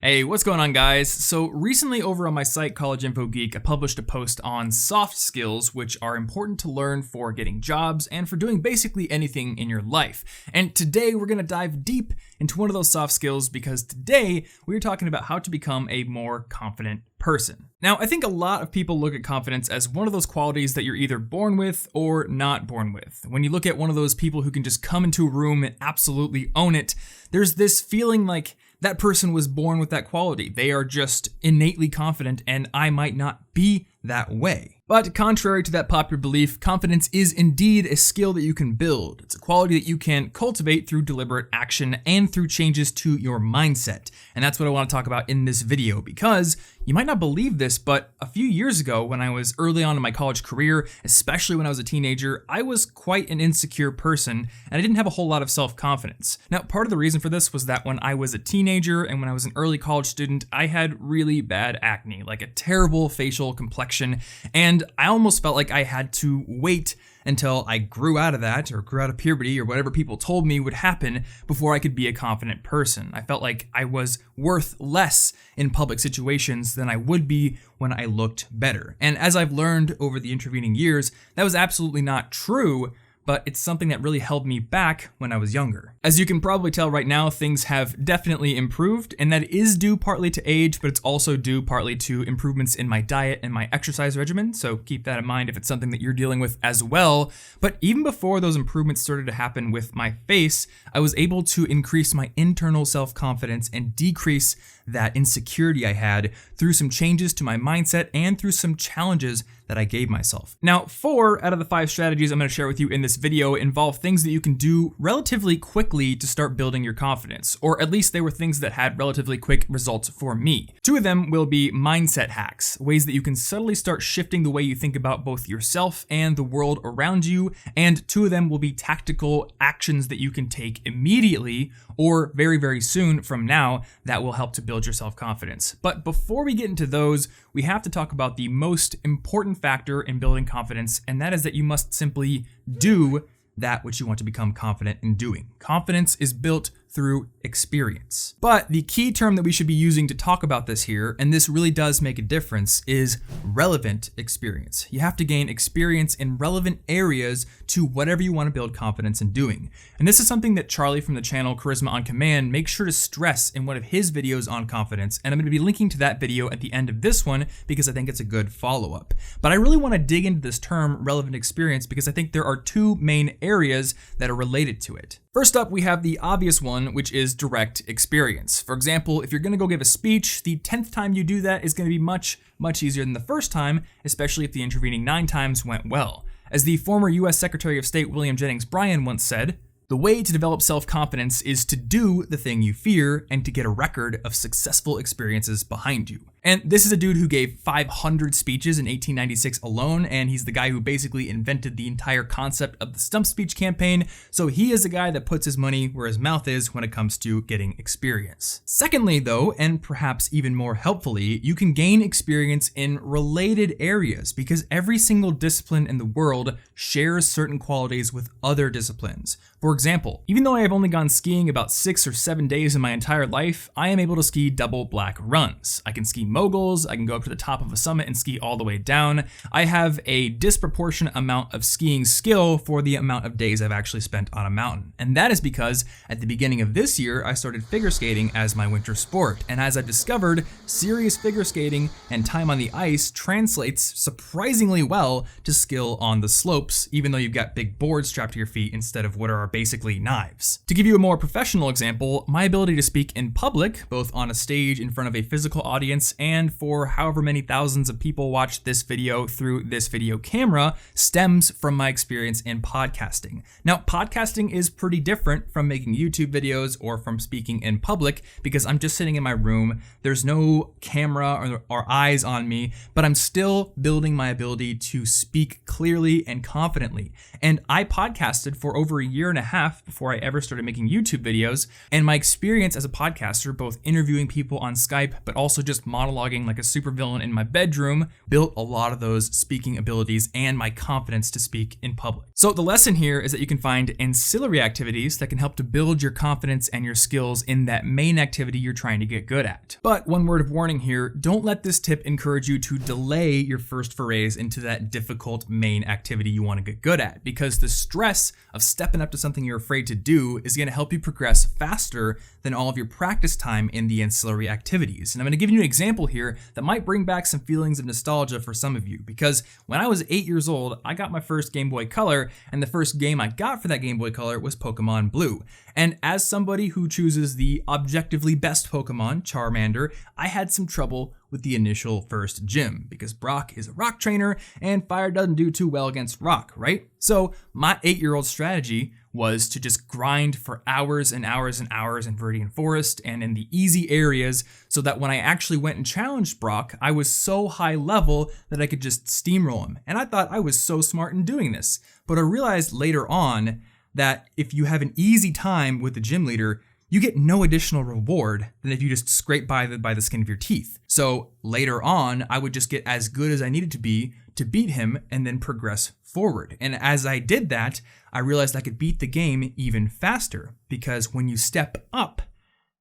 Hey, what's going on, guys? So recently over on my site, College Info Geek, I published a post on soft skills, which are important to learn for getting jobs and for doing basically anything in your life. And today we're gonna dive deep into one of those soft skills because today we're talking about how to become a more confident person. Now, I think a lot of people look at confidence as one of those qualities that you're either born with or not born with. When you look at one of those people who can just come into a room and absolutely own it, there's this feeling like that person was born with that quality. They are just innately confident, and I might not be that way. But contrary to that popular belief, confidence is indeed a skill that you can build. It's a quality that you can cultivate through deliberate action and through changes to your mindset. And that's what I want to talk about in this video, because you might not believe this, but a few years ago when I was early on in my college career, especially when I was a teenager, I was quite an insecure person and I didn't have a whole lot of self-confidence. Now, part of the reason for this was that when I was a teenager and when I was an early college student, I had really bad acne, like a terrible facial complexion, and I almost felt like I had to wait until I grew out of that or grew out of puberty or whatever people told me would happen before I could be a confident person. I felt like I was worth less in public situations than I would be when I looked better. And as I've learned over the intervening years, that was absolutely not true, but it's something that really held me back when I was younger. As you can probably tell right now, things have definitely improved, and that is due partly to age, but it's also due partly to improvements in my diet and my exercise regimen, so keep that in mind if it's something that you're dealing with as well. But even before those improvements started to happen with my face, I was able to increase my internal self-confidence and decrease that insecurity I had through some changes to my mindset and through some challenges that I gave myself. Now, 4 out of the 5 strategies I'm going to share with you in this video involve things that you can do relatively quickly to start building your confidence, or at least they were things that had relatively quick results for me. 2 of them will be mindset hacks, ways that you can subtly start shifting the way you think about both yourself and the world around you, and 2 of them will be tactical actions that you can take immediately or very, very soon from now that will help to build your self-confidence. But before we get into those, we have to talk about the most important factor in building confidence, and that is that you must simply do that which you want to become confident in doing. Confidence is built through experience. But the key term that we should be using to talk about this here, and this really does make a difference, is relevant experience. You have to gain experience in relevant areas to whatever you want to build confidence in doing. And this is something that Charlie from the channel Charisma on Command makes sure to stress in one of his videos on confidence, and I'm going to be linking to that video at the end of this one because I think it's a good follow-up. But I really want to dig into this term relevant experience because I think there are 2 main areas that are related to it. First up, we have the obvious one, which is direct experience. For example, if you're going to go give a speech, the 10th time you do that is going to be much easier than the first time, especially if the intervening 9 times went well. As the former US Secretary of State William Jennings Bryan once said, "The way to develop self-confidence is to do the thing you fear and to get a record of successful experiences behind you." And this is a dude who gave 500 speeches in 1896 alone, and he's the guy who basically invented the entire concept of the stump speech campaign, so he is a guy that puts his money where his mouth is when it comes to getting experience. Secondly, though, and perhaps even more helpfully, you can gain experience in related areas because every single discipline in the world shares certain qualities with other disciplines. For example, even though I have only gone skiing about 6 or 7 days in my entire life, I am able to ski double black runs. I can ski moguls, I can go up to the top of a summit and ski all the way down. I have a disproportionate amount of skiing skill for the amount of days I've actually spent on a mountain. And that is because at the beginning of this year, I started figure skating as my winter sport. And as I've discovered, serious figure skating and time on the ice translates surprisingly well to skill on the slopes, even though you've got big boards strapped to your feet instead of what are basically knives. To give you a more professional example, my ability to speak in public, both on a stage in front of a physical audience and for however many thousands of people watch this video through this video camera, stems from my experience in podcasting. Now, podcasting is pretty different from making YouTube videos or from speaking in public because I'm just sitting in my room, there's no camera or eyes on me, but I'm still building my ability to speak clearly and confidently. And I podcasted for over a year and a half before I ever started making YouTube videos, and my experience as a podcaster, both interviewing people on Skype, but also just modeling monologuing like a supervillain in my bedroom built a lot of those speaking abilities and my confidence to speak in public. So the lesson here is that you can find ancillary activities that can help to build your confidence and your skills in that main activity you're trying to get good at. But one word of warning here, don't let this tip encourage you to delay your first forays into that difficult main activity you want to get good at, because the stress of stepping up to something you're afraid to do is going to help you progress faster than all of your practice time in the ancillary activities. And I'm going to give you an example here that might bring back some feelings of nostalgia for some of you, because when I was 8 years old, I got my first Game Boy Color, and the first game I got for that Game Boy Color was Pokemon Blue. And as somebody who chooses the objectively best Pokemon, Charmander, I had some trouble with the initial first gym, because Brock is a rock trainer and fire doesn't do too well against rock, right? So my 8-year-old strategy was to just grind for hours and hours and hours in Viridian Forest and in the easy areas, so that when I actually went and challenged Brock, I was so high level that I could just steamroll him. And I thought I was so smart in doing this. But I realized later on that if you have an easy time with the gym leader, you get no additional reward than if you just scrape by the skin of your teeth. So later on, I would just get as good as I needed to be to beat him and then progress forward. And as I did that, I realized I could beat the game even faster, because when you step up,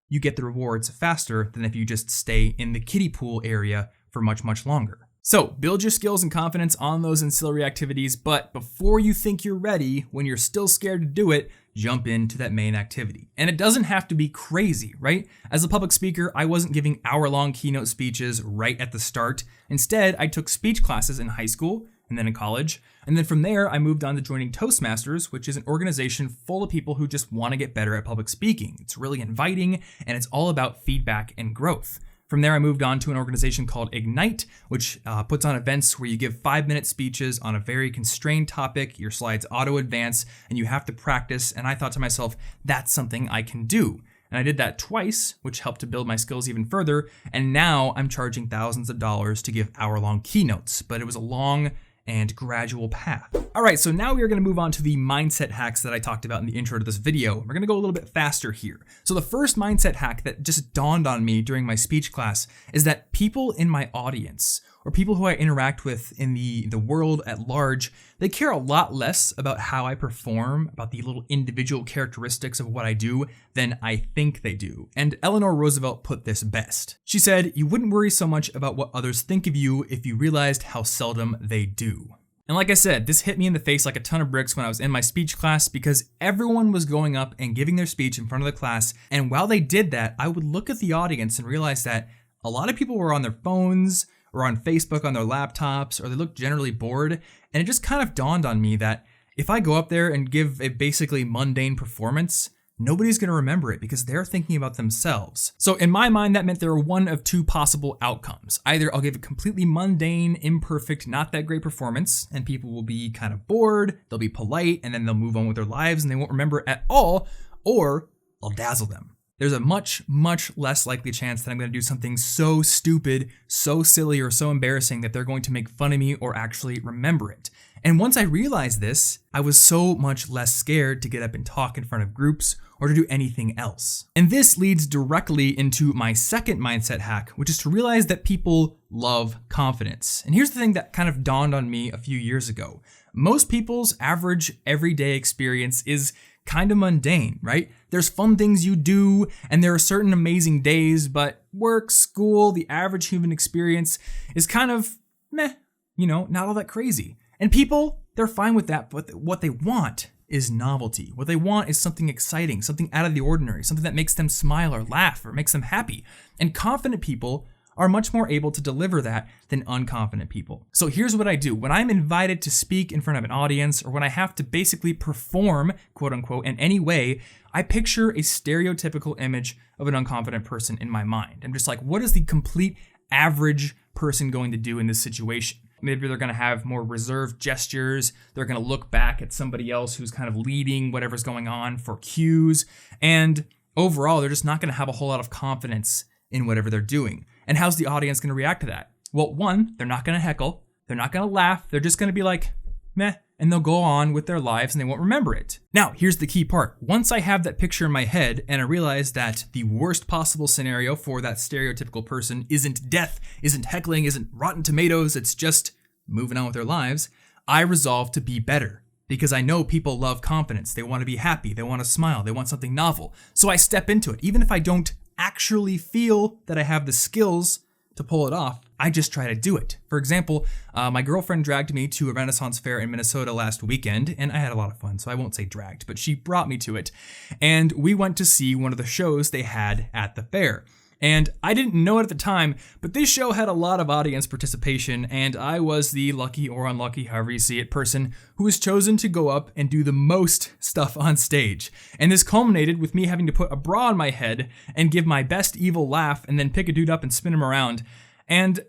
you get the rewards faster than if you just stay in the kiddie pool area for much, much longer. So build your skills and confidence on those ancillary activities, but before you think you're ready, when you're still scared to do it, jump into that main activity. And it doesn't have to be crazy, right? As a public speaker, I wasn't giving hour-long keynote speeches right at the start. Instead, I took speech classes in high school and then in college. And then from there, I moved on to joining Toastmasters, which is an organization full of people who just want to get better at public speaking. It's really inviting, and it's all about feedback and growth. From there, I moved on to an organization called Ignite, which puts on events where you give 5-minute speeches on a very constrained topic. Your slides auto-advance, and you have to practice. And I thought to myself, that's something I can do. And I did that twice, which helped to build my skills even further. And now I'm charging thousands of dollars to give hour-long keynotes. But it was a long and gradual path. All right, so now we are going to move on to the mindset hacks that I talked about in the intro to this video. We're going to go a little bit faster here. So the first mindset hack that just dawned on me during my speech class is that people in my audience, or people who I interact with in the world at large, they care a lot less about how I perform, about the little individual characteristics of what I do, than I think they do. And Eleanor Roosevelt put this best. She said, "You wouldn't worry so much about what others think of you if you realized how seldom they do." And like I said, this hit me in the face like a ton of bricks when I was in my speech class, because everyone was going up and giving their speech in front of the class. And while they did that, I would look at the audience and realize that a lot of people were on their phones, or on Facebook on their laptops, or they look generally bored. And it just kind of dawned on me that if I go up there and give a basically mundane performance, nobody's going to remember it because they're thinking about themselves. So in my mind, that meant there were one of two possible outcomes. Either I'll give a completely mundane, imperfect, not that great performance, and people will be kind of bored, they'll be polite, and then they'll move on with their lives and they won't remember it at all, or I'll dazzle them. There's a much, much less likely chance that I'm going to do something so stupid, so silly, or so embarrassing that they're going to make fun of me or actually remember it. And once I realized this, I was so much less scared to get up and talk in front of groups or to do anything else. And this leads directly into my second mindset hack, which is to realize that people love confidence. And here's the thing that kind of dawned on me a few years ago. Most people's average everyday experience is kind of mundane, right? There's fun things you do, and there are certain amazing days, but work, school, the average human experience is kind of meh, not all that crazy. And people, they're fine with that, but what they want is novelty. What they want is something exciting, something out of the ordinary, something that makes them smile or laugh or makes them happy. And confident people are much more able to deliver that than unconfident people. So here's what I do. When I'm invited to speak in front of an audience, or when I have to basically perform, quote unquote, in any way, I picture a stereotypical image of an unconfident person in my mind. I'm just like, what is the complete average person going to do in this situation? Maybe they're going to have more reserved gestures. They're going to look back at somebody else who's kind of leading whatever's going on for cues. And overall, they're just not going to have a whole lot of confidence in whatever they're doing. And how's the audience going to react to that? Well, one, they're not going to heckle. They're not going to laugh. They're just going to be like, meh. and they'll go on with their lives and they won't remember it. Now, here's the key part. Once I have that picture in my head and I realize that the worst possible scenario for that stereotypical person isn't death, isn't heckling, isn't rotten tomatoes, it's just moving on with their lives, I resolve to be better. Because I know people love confidence. They want to be happy. They want to smile. They want something novel. So I step into it. Even if I don't actually feel that I have the skills to pull it off, I just try to do it. For example, my girlfriend dragged me to a Renaissance fair in Minnesota last weekend, and I had a lot of fun, so I won't say dragged, but she brought me to it. And we went to see one of the shows they had at the fair. And I didn't know it at the time, but this show had a lot of audience participation, and I was the lucky or unlucky, however you see it, person who was chosen to go up and do the most stuff on stage. And this culminated with me having to put a bra on my head and give my best evil laugh and then pick a dude up and spin him around. And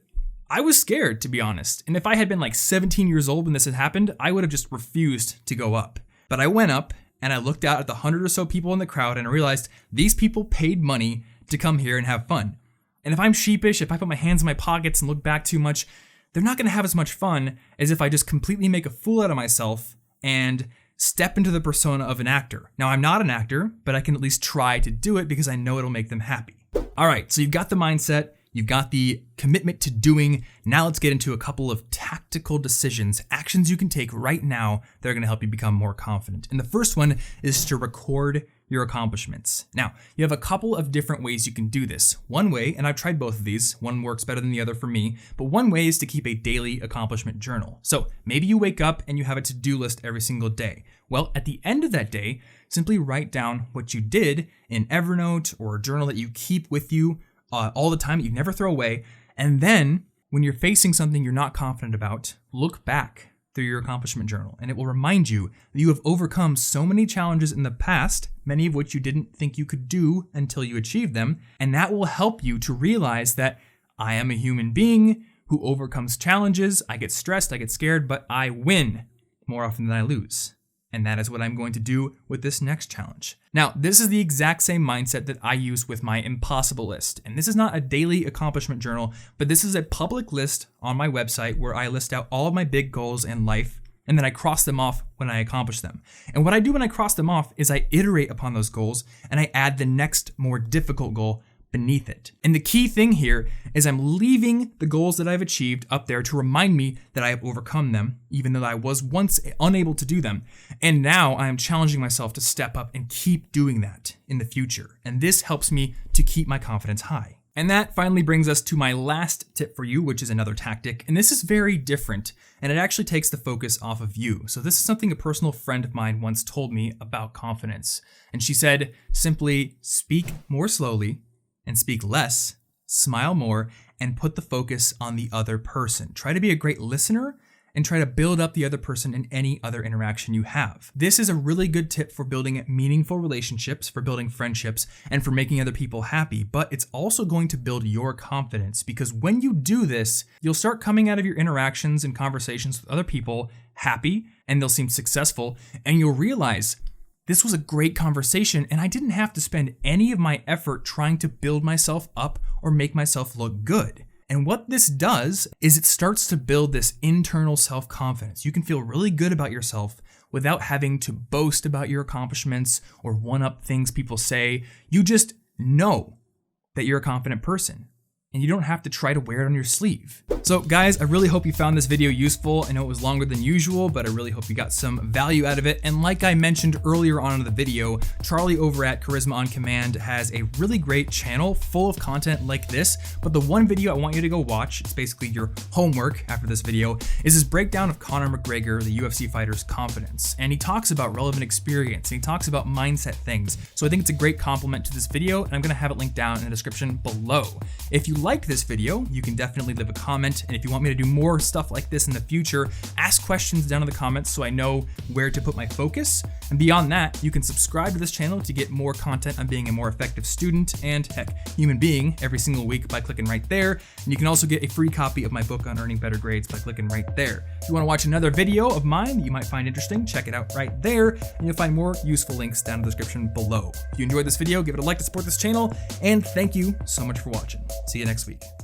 I was scared, to be honest. And if I had been like 17 years old when this had happened, I would have just refused to go up. But I went up and I looked out at the 100 or so people in the crowd and I realized these people paid money to come here and have fun. And if I'm sheepish, if I put my hands in my pockets and look back too much, they're not going to have as much fun as if I just completely make a fool out of myself and step into the persona of an actor. Now, I'm not an actor, but I can at least try to do it because I know it'll make them happy. All right, so you've got the mindset, you've got the commitment to doing. Now let's get into a couple of tactical decisions, actions you can take right now that are going to help you become more confident. And the first one is to record your accomplishments. Now, you have a couple of different ways you can do this. One way, and I've tried both of these, one works better than the other for me, but one way is to keep a daily accomplishment journal. So maybe you wake up and you have a to-do list every single day. Well, at the end of that day, simply write down what you did in Evernote or a journal that you keep with you all the time that you never throw away. And then when you're facing something you're not confident about, look back through your accomplishment journal, and it will remind you that you have overcome so many challenges in the past, many of which you didn't think you could do until you achieved them, and that will help you to realize that I am a human being who overcomes challenges. I get stressed, I get scared, but I win more often than I lose. And that is what I'm going to do with this next challenge. Now, this is the exact same mindset that I use with my impossible list. And this is not a daily accomplishment journal, but this is a public list on my website where I list out all of my big goals in life, and then I cross them off when I accomplish them. And what I do when I cross them off is I iterate upon those goals and I add the next more difficult goal beneath it. And the key thing here is I'm leaving the goals that I've achieved up there to remind me that I have overcome them, even though I was once unable to do them. And now I am challenging myself to step up and keep doing that in the future. And this helps me to keep my confidence high. And that finally brings us to my last tip for you, which is another tactic. And this is very different, and it actually takes the focus off of you. So this is something a personal friend of mine once told me about confidence. And she said, simply speak more slowly and speak less, smile more, and put the focus on the other person. Try to be a great listener and try to build up the other person in any other interaction you have. This is a really good tip for building meaningful relationships, for building friendships, and for making other people happy, but it's also going to build your confidence because when you do this, you'll start coming out of your interactions and conversations with other people happy, and they'll seem successful, and you'll realize this was a great conversation, and I didn't have to spend any of my effort trying to build myself up or make myself look good. And what this does is it starts to build this internal self-confidence. You can feel really good about yourself without having to boast about your accomplishments or one-up things people say. You just know that you're a confident person, and you don't have to try to wear it on your sleeve. So guys, I really hope you found this video useful. I know it was longer than usual, but I really hope you got some value out of it. And like I mentioned earlier on in the video, Charlie over at Charisma on Command has a really great channel full of content like this. But the one video I want you to go watch, it's basically your homework after this video, is his breakdown of Conor McGregor, the UFC fighter's confidence. And he talks about relevant experience, and he talks about mindset things. So I think it's a great complement to this video, and I'm gonna have it linked down in the description below. If you liked this video, you can definitely leave a comment. And if you want me to do more stuff like this in the future, ask questions down in the comments so I know where to put my focus. And beyond that, you can subscribe to this channel to get more content on being a more effective student and, heck, human being every single week by clicking right there. And you can also get a free copy of my book on earning better grades by clicking right there. If you want to watch another video of mine that you might find interesting, check it out right there. And you'll find more useful links down in the description below. If you enjoyed this video, give it a like to support this channel. And thank you so much for watching. See you next week.